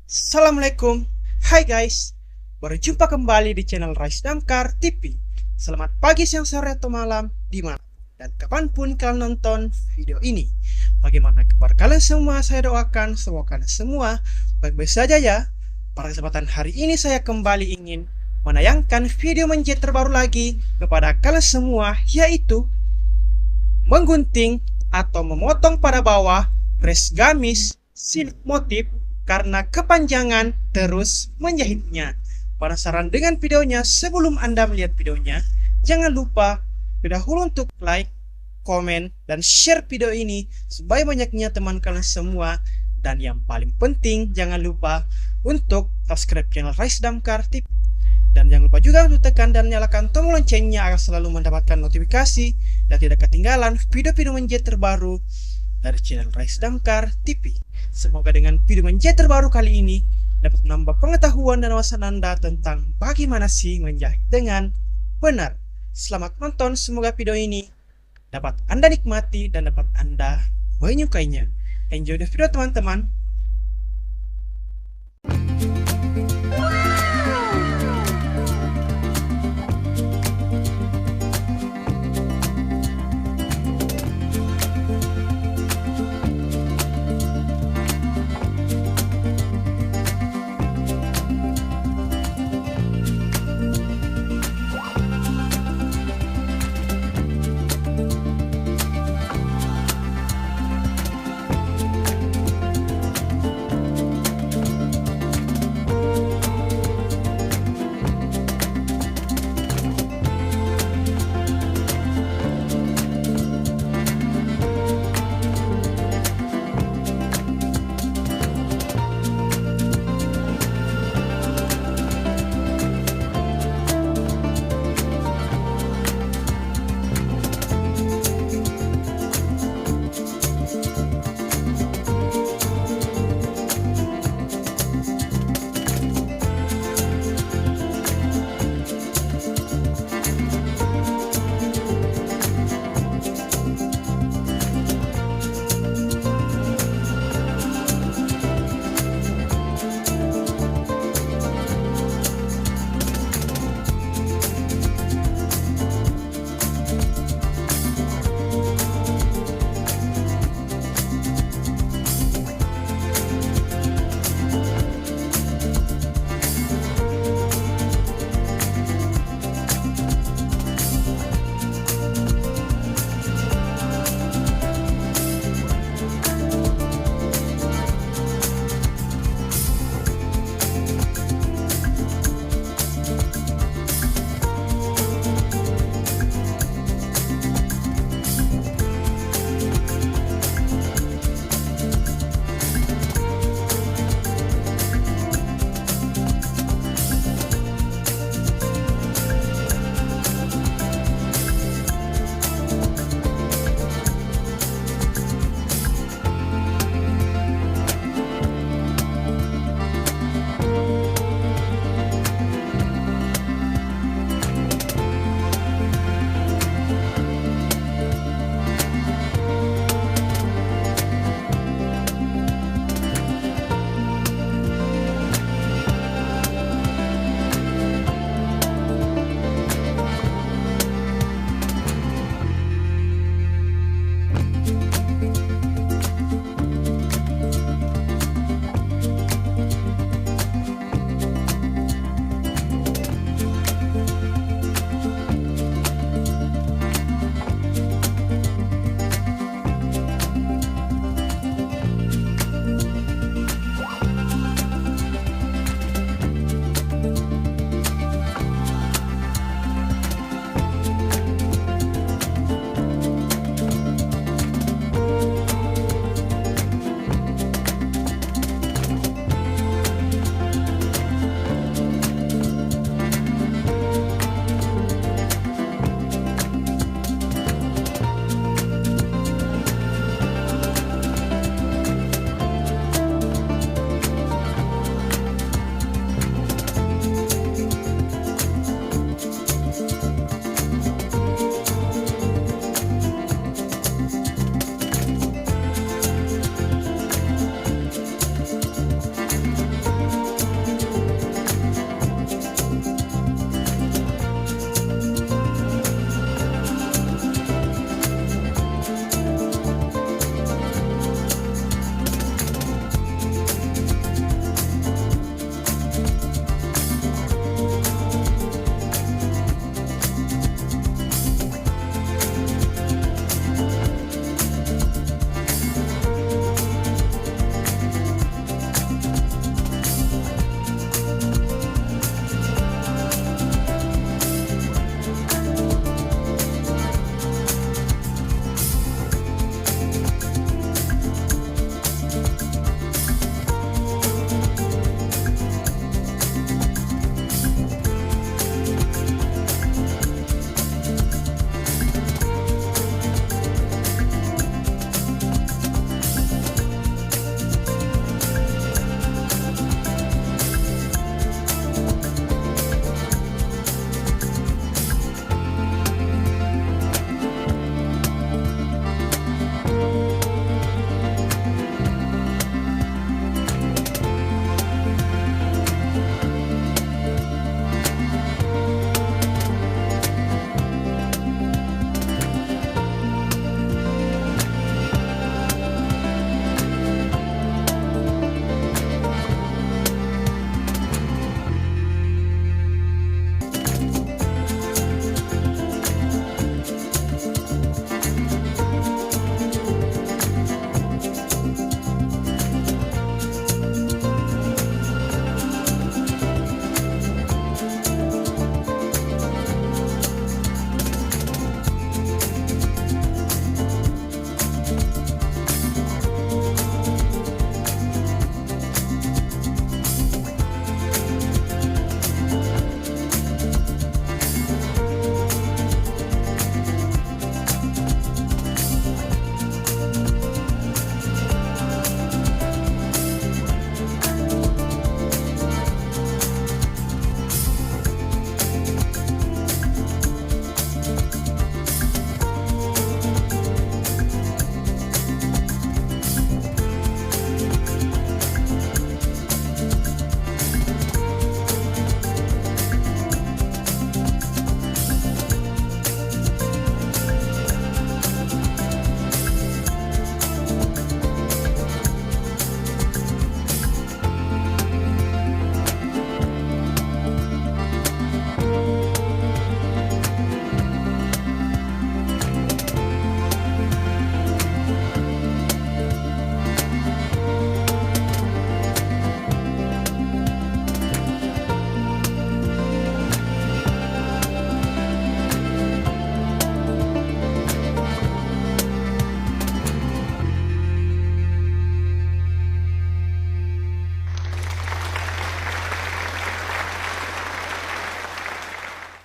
Assalamualaikum, hai guys, berjumpa kembali di channel Rise Damkar TV. Selamat pagi, siang, sore, atau malam, dimana dan kapanpun kalian nonton video ini. Bagaimana kabar kalian semua? Saya doakan semoga kalian semua baik-baik saja ya. Pada kesempatan hari ini saya kembali ingin menayangkan video menjahit terbaru lagi kepada kalian semua, yaitu menggunting atau memotong pada bawah, dress gamis, silk motif, karena kepanjangan, terus menjahitnya. Penasaran dengan videonya? Sebelum Anda melihat videonya, jangan lupa dahulu untuk like, komen, dan share video ini sebanyak-banyaknya teman kalian semua. Dan yang paling penting, jangan lupa untuk subscribe channel Rise Damkar TV. Dan jangan lupa juga untuk tekan dan nyalakan tombol loncengnya agar selalu mendapatkan notifikasi dan tidak ketinggalan video-video menjahit terbaru dari channel Rise Damkar TV. Semoga dengan video menjahit terbaru kali ini dapat menambah pengetahuan dan wawasan Anda tentang bagaimana sih menjahit dengan benar. Selamat nonton, semoga video ini dapat Anda nikmati dan dapat Anda menyukainya. Enjoy the video teman-teman.